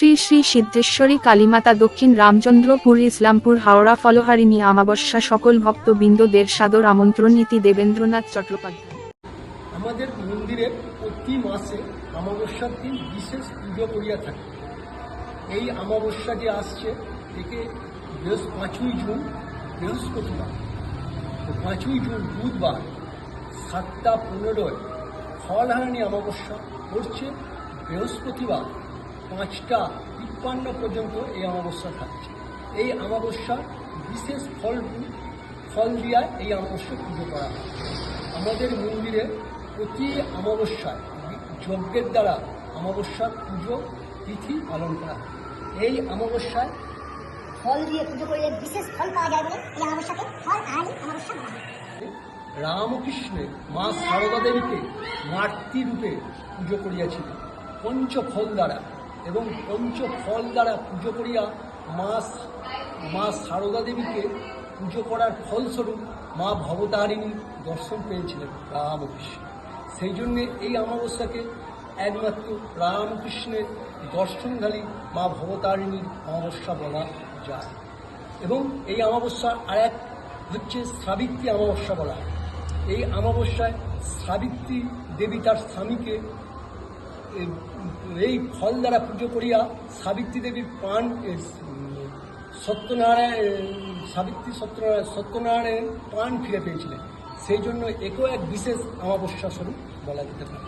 শ্রী শ্রী সিদ্ধেশ্বরী কালীমাতা দক্ষিণ রামচন্দ্রপুর ইসলামপুর হাওড়া ফলহারিণী অমাবস্যা সকল ভক্তবৃন্দদের সাদর আমন্ত্রণ। নীতি দেবেন্দ্রনাথ চট্টোপাধ্যায়। আমাদের মন্দিরে প্রতি মাসে অমাবস্যার দিন বিশেষ পুজো করিয়া থাকে। এই অমাবস্যা যে আসছে একে 5ই জুন বৃহস্পতিবার, 5ই জুন বুধবার 7:15 ফলহারিণী অমাবস্যা পড়ছে বৃহস্পতিবার 5:53 পর্যন্ত এই অমাবস্যা থাকছে। এই অমাবস্যা বিশেষ ফল দিয়া এই অমাবস্যা পুজো করা হয়। আমাদের মন্দিরে প্রতি অমাবস্যায় যজ্ঞের দ্বারা অমাবস্যার পুজো তিথি পালন করা হয়। এই অমাবস্যায় ফল দিয়ে পুজো করলে বিশেষ ফল পাওয়া যায় বলে এই অমাবস্যাকে ফলহারিণী অমাবস্যা বলা হয়। রামকৃষ্ণের মা সারদা দেবীকে মাতৃরূপে পুজো করিয়াছিলেন পঞ্চফল দ্বারা, এবং পঞ্চফল দ্বারা পুজো করিয়া মা সারদা দেবীকে পুজো করার ফলস্বরূপ মা ভবতারিণী দর্শন পেয়েছিলেন রামকৃষ্ণ। সেই জন্যে এই অমাবস্যাকে একমাত্র রামকৃষ্ণের দর্শনকালী মা ভবতারিণীর অমাবস্যা বলা যায়। এবং এই অমাবস্যা আর এক হচ্ছে সাবিত্রী অমাবস্যা বলা হয়। এই অমাবস্যায় সাবিত্রী দেবী তার স্বামীকে এই ফল দ্বারা পুজো করিয়া সাবিত্রী দেবীর প্রাণ সত্যনারায়ণ প্রাণ ফিরে পেয়েছিলেন। সেই জন্য একেও এক বিশেষ অমাবস্যা স্বরূপ বলা যেতে পারে।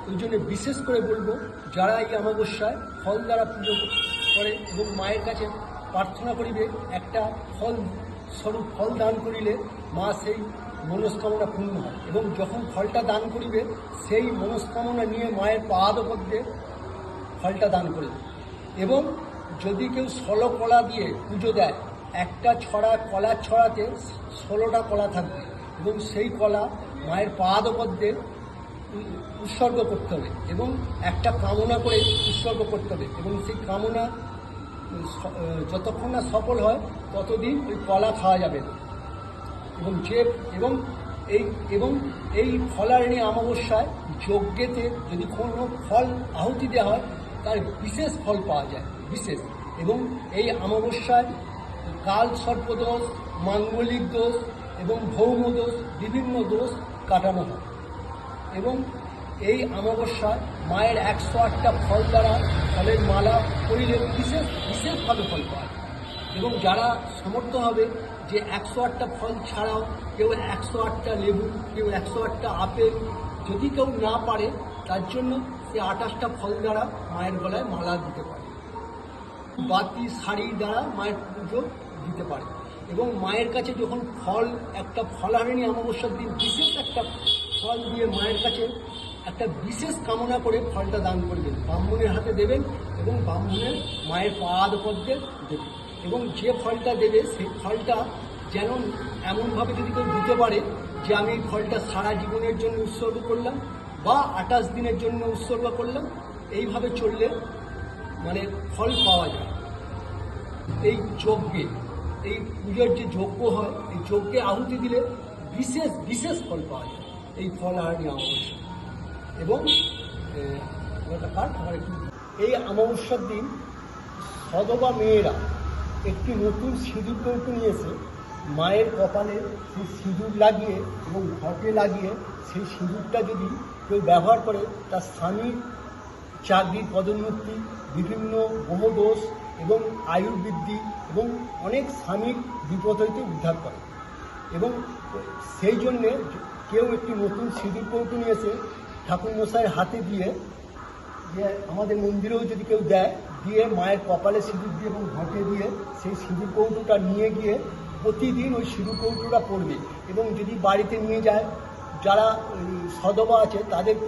ওই জন্য বিশেষ করে বলবো, যারা এই অমাবস্যায় ফল দ্বারা পুজো করে এবং মায়ের কাছে প্রার্থনা করিবে, একটা ফল দান করিলে মা সেই মনস্কামনা পূর্ণ হয়। এবং যখন ফলটা দান করিবে সেই মনস্কামনা নিয়ে মায়ের পাদপদ্মে ফলটা দান করিবে। এবং যদি কেউ 16 কলা দিয়ে পুজো দেয়, একটা কলার ছড়াতে 16টা কলা থাকবে, এবং সেই কলা মায়ের পাদপদ্মে উৎসর্গ করতে হবে এবং একটা কামনা করে উৎসর্গ করতে হবে। এবং সেই কামনা যতক্ষণ না সফল হয় ততদিন ওই কলা খাওয়া যাবে না। এবং এই ফলহারিণী অমাবস্যায় যজ্ঞেতে যদি কোনো ফল আহুতি দেওয়া হয় তার বিশেষ ফল পাওয়া যায়, বিশেষ। এবং এই অমাবস্যায় কাল সর্পদোষ, মাঙ্গলিক দোষ এবং ভৌম দোষ, বিভিন্ন দোষ কাটানো হয়। এবং এই অমাবস্যায় মায়ের 108টা ফল দ্বারা ফলের মালা করিলে বিশেষভাবে ফল পাওয়া যায়। এবং যারা সমর্থ হবে যে 108টা ফল ছাড়াও কেউ 108টা লেবু, কেউ 108টা আপেল, যদি কেউ না পারে তার জন্য সে 28টা ফল দ্বারা মায়ের গলায় মালা দিতে পারে, বাতি শাড়ি দ্বারা মায়ের পুজো দিতে পারে। এবং মায়ের কাছে যখন একটা ফলহারিণী অমাবস্যার দিন বিশেষ একটা ফল দিয়ে মায়ের কাছে একটা বিশেষ কামনা করে ফলটা দান করবেন, ব্রাহ্মণের হাতে দেবেন এবং ব্রাহ্মণের মায়ের পাদপদ্মে দেবেন। এবং যে ফলটা দেবে সেই ফলটা যেন এমনভাবে যদি কেউ দিতে পারে যে আমি এই ফলটা সারা জীবনের জন্য উৎসর্গ করলাম বা 28 দিনের জন্য উৎসর্গ করলাম, এইভাবে চললে মানে ফল পাওয়া যায়। এই যজ্ঞে, এই পুজোর যে যজ্ঞ হয়, এই যজ্ঞে আহুতি দিলে বিশেষ ফল পাওয়া যায় এই ফলহারিণী অমাবস্যা। এবং এই অমাবস্যার দিন সধবা মেয়েরা একটি নতুন সিঁদুর কৌটো নিয়ে এসে মায়ের কপালে সেই সিঁদুর লাগিয়ে এবং ঘটে লাগিয়ে সেই সিঁদুরটা যদি কেউ ব্যবহার করে তার স্বামীর চাকরির পদোন্নতি, বিভিন্ন গ্রহদোষ এবং আয়ুর বৃদ্ধি এবং অনেক স্বামীর বিপদ হইতে উদ্ধার করে। এবং সেই জন্যে কেউ একটি নতুন সিঁদুর কৌটো নিয়ে এসে ঠাকুরমশাইয়ের হাতে দিয়ে, যে আমাদের মন্দিরেও যদি কেউ দিয়ে মায়ের কপালে সিঁদুর দিয়ে এবং ঘটে দিয়ে সেই সিঁদুর কৌটোটা নিয়ে গিয়ে প্রতিদিন ওই সিঁদুর কৌটোটা পড়বে। এবং যদি বাড়িতে নিয়ে যায়, যারা সধবা আছে তাদের